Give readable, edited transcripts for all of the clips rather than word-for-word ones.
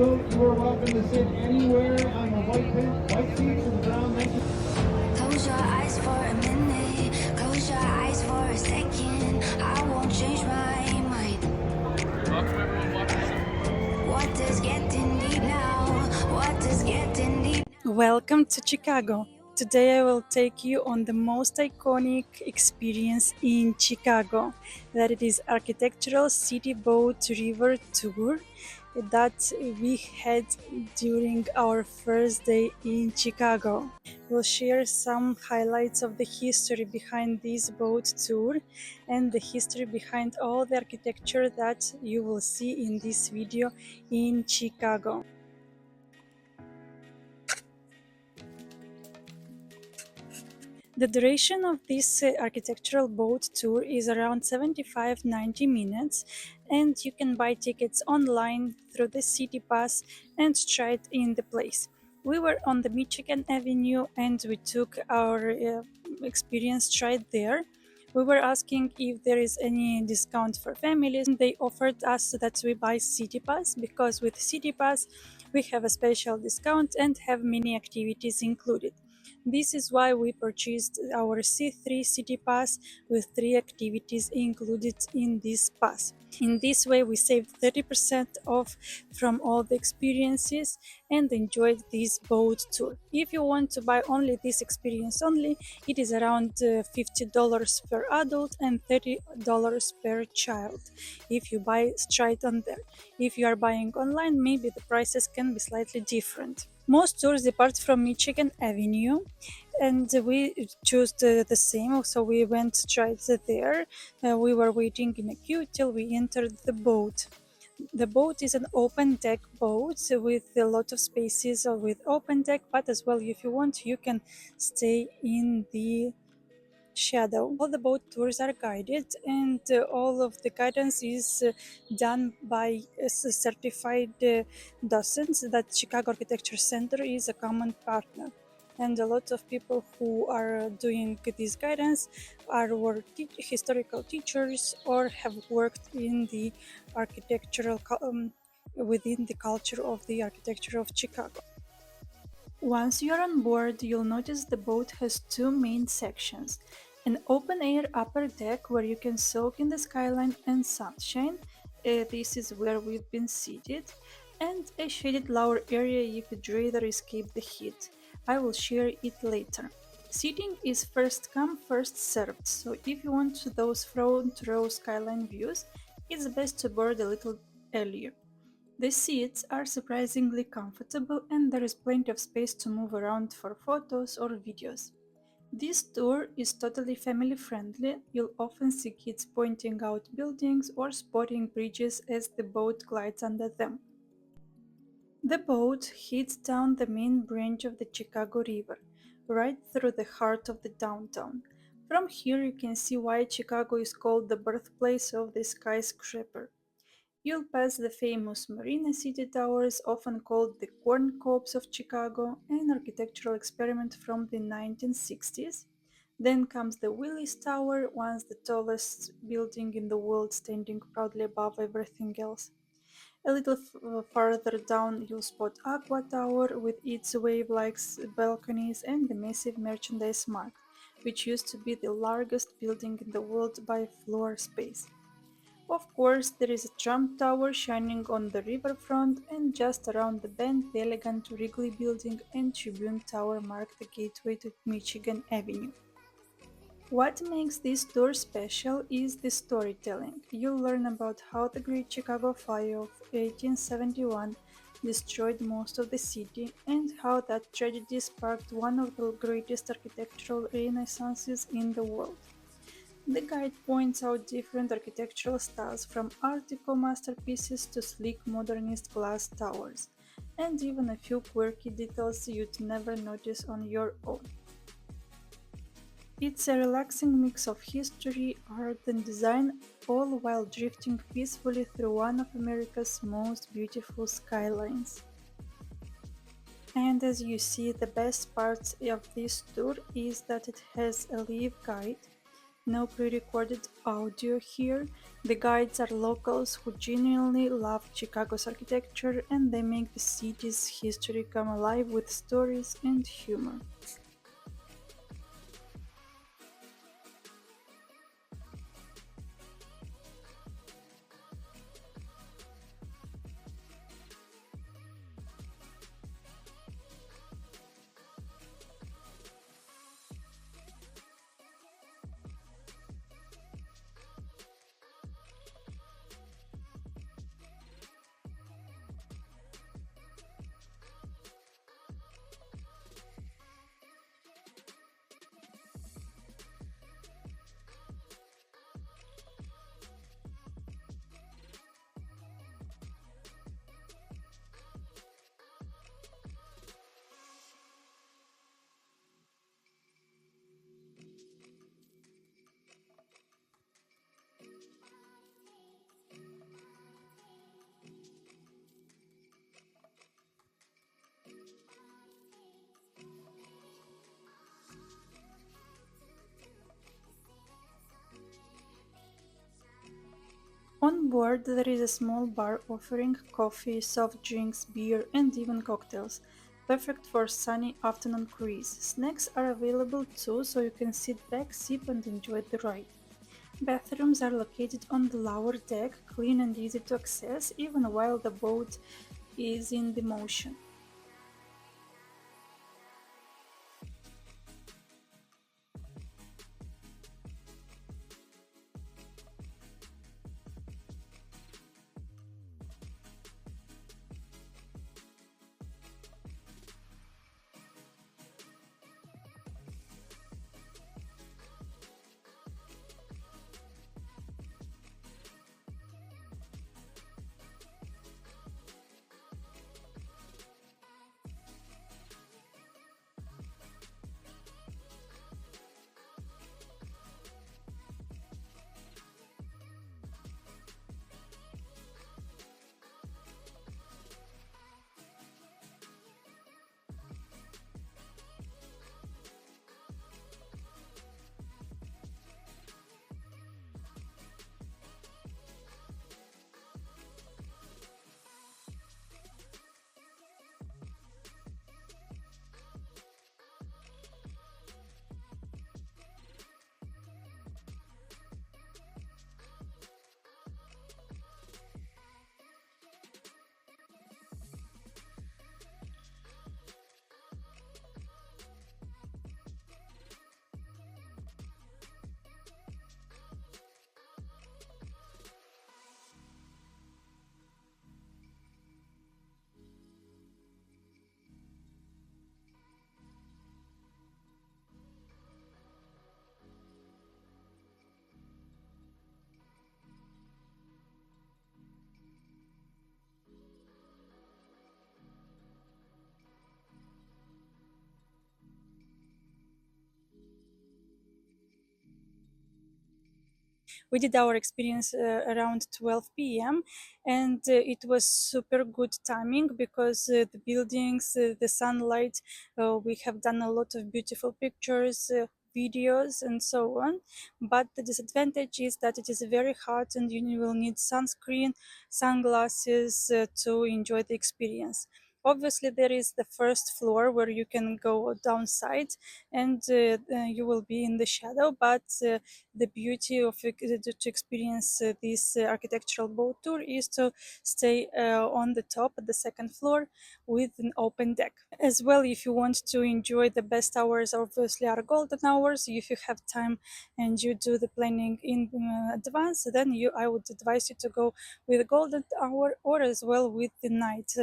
boat, you are welcome to sit anywhere on the white seats and brown benches. Close your eyes for a minute, close your eyes for a second. I won't change my mind. Water's getting deep now, water's getting deep. Welcome to Chicago. Today I will take you on the most iconic experience in Chicago, that it is architectural city boat river tour that we had during our first day in Chicago. We'll share some highlights of the history behind this boat tour and the history behind all the architecture that you will see in this video in Chicago. The duration of this architectural boat tour is around 75-90 minutes, and you can buy tickets online through the City Pass and try it in the place. We were on the Michigan Avenue and we took our experience tried there. We were asking if there is any discount for families, and they offered us that we buy City Pass because with City Pass we have a special discount and have many activities included. This is why we purchased our C3 City Pass with 3 activities included in this pass. In this way, we saved 30% off from all the experiences and enjoyed this boat tour. If you want to buy only this experience only, it is around $50 per adult and $30 per child if you buy straight on there. If you are buying online, maybe the prices can be slightly different. Most tours depart from Michigan Avenue, and we chose the same, so we went straight there. We were waiting in a queue till we entered the boat. The boat is an open deck boat with a lot of spaces with open deck, but as well, if you want, you can stay in the shadow. All the boat tours are guided, and all of the guidance is done by certified docents. That Chicago Architecture Center is a common partner, and a lot of people who are doing this guidance are historical teachers or have worked in the architectural within the culture of the architecture of Chicago. Once you're on board, you'll notice the boat has 2 main sections: an open-air upper deck where you can soak in the skyline and sunshine, this is where we've been seated, and a shaded lower area you could rather escape the heat. I will share it later. Seating is first come, first served, so if you want those front row skyline views, it's best to board a little earlier. The seats are surprisingly comfortable and there is plenty of space to move around for photos or videos. This tour is totally family friendly. You'll often see kids pointing out buildings or spotting bridges as the boat glides under them. The boat heads down the main branch of the Chicago River, right through the heart of the downtown. From here you can see why Chicago is called the birthplace of the skyscraper. You'll pass the famous Marina City towers, often called the corn cobs of Chicago, an architectural experiment from the 1960s. Then comes the Willis Tower, once the tallest building in the world, standing proudly above everything else. A little farther down, you'll spot Aqua Tower with its wave-like balconies and the massive merchandise mart, which used to be the largest building in the world by floor space. Of course, there is a Trump Tower shining on the riverfront, and just around the bend, the elegant Wrigley Building and Tribune Tower mark the gateway to Michigan Avenue. What makes this tour special is the storytelling. You'll learn about how the Great Chicago Fire of 1871 destroyed most of the city, and how that tragedy sparked one of the greatest architectural renaissances in the world. The guide points out different architectural styles, from Art Deco masterpieces to sleek modernist glass towers, and even a few quirky details you'd never notice on your own. It's a relaxing mix of history, art, and design, all while drifting peacefully through one of America's most beautiful skylines. And as you see, the best part of this tour is that it has a live guide. no pre-recorded audio here. The guides are locals who genuinely love Chicago's architecture, and they make the city's history come alive with stories and humor. On board, there is a small bar offering coffee, soft drinks, beer, and even cocktails, perfect for a sunny afternoon cruise. Snacks are available too, so you can sit back, sip, and enjoy the ride. Bathrooms are located on the lower deck, clean and easy to access, even while the boat is in the motion. We did our experience around 12 p.m. and it was super good timing because the buildings, the sunlight, we have done a lot of beautiful pictures, videos, and so on. But the disadvantage is that it is very hot and you will need sunscreen, sunglasses to enjoy the experience. Obviously, there is the first floor where you can go downside and you will be in the shadow, but the beauty of to experience this architectural boat tour is to stay on the top at the second floor with an open deck. As well, if you want to enjoy the best hours, obviously are golden hours. If you have time and you do the planning in advance, then I would advise you to go with the golden hour or as well with the night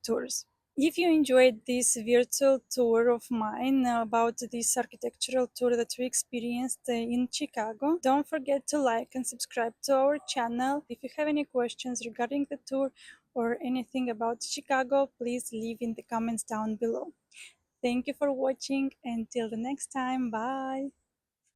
tours. If you enjoyed this virtual tour of mine about this architectural tour that we experienced in Chicago, don't forget to like and subscribe to our channel. If you have any questions regarding the tour or anything about Chicago, please leave in the comments down below. Thank you for watching. Until the next time, bye!